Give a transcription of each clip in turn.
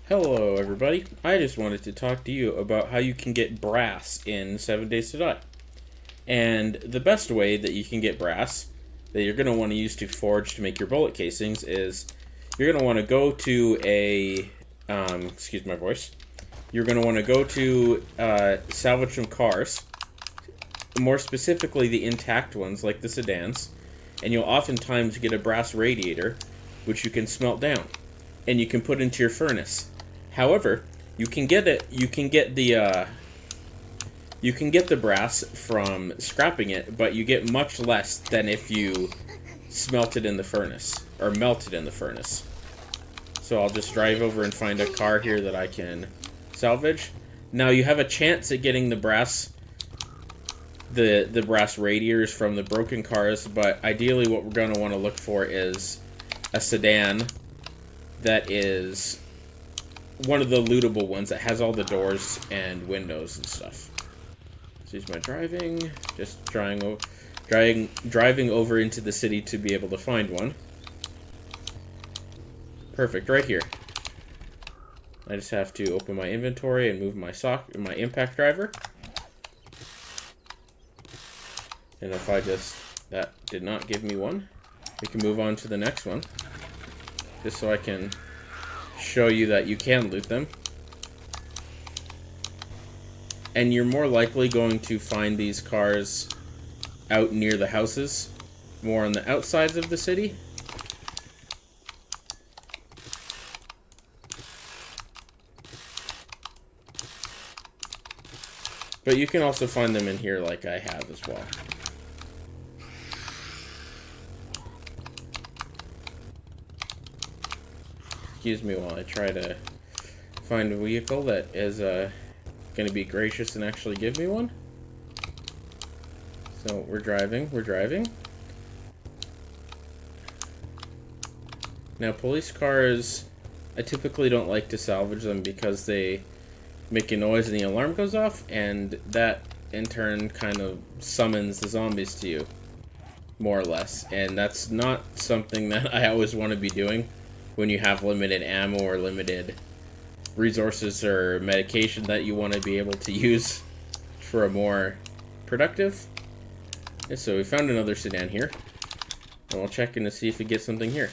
Hello, everybody. I just wanted to talk to you about how you can get brass in 7 Days to Die. And the best way that you can get brass that you're going to want to use to forge to make your bullet casings is you're going to want to go to excuse my voice. You're going to want to go to salvage some cars, more specifically the intact ones like the sedans, and you'll oftentimes get a brass radiator, which you can smelt down, and you can put into your furnace. However, you can get the brass from scrapping it, but you get much less than if you smelt it in the furnace or melted in the furnace. So I'll just drive over and find a car here that I can salvage. Now you have a chance at getting the brass radiators from the broken cars, but ideally what we're going to want to look for is a sedan that is one of the lootable ones that has all the doors and windows and stuff. Excuse my driving. Just driving over into the city to be able to find one. Perfect, right here. I just have to open my inventory and move my impact driver. And if that did not give me one, we can move on to the next one. Just so I can show you that you can loot them. And you're more likely going to find these cars out near the houses, more on the outsides of the city. But you can also find them in here like I have as well. Excuse me while I try to find a vehicle that is going to be gracious and actually give me one. So we're driving. Now police cars, I typically don't like to salvage them because they make a noise and the alarm goes off, and that in turn kind of summons the zombies to you, more or less. And that's not something that I always want to be doing when you have limited ammo or limited resources or medication that you want to be able to use for a more productive. And so we found another sedan here, and we'll check in to see if we get something here.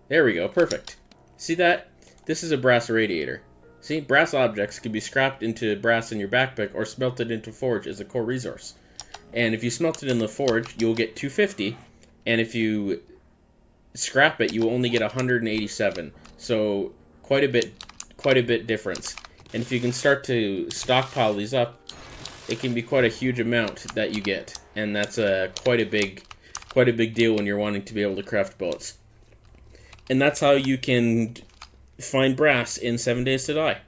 There we go, perfect. See that? This is a brass radiator. See, brass objects can be scrapped into brass in your backpack or smelted into forge as a core resource. And if you smelt it in the forge, you'll get 250, and if you scrap it, you will only get 187. So quite a bit difference. And if you can start to stockpile these up, it can be quite a huge amount that you get, and that's quite a big deal when you're wanting to be able to craft bullets. And that's how you can find brass in 7 Days to Die.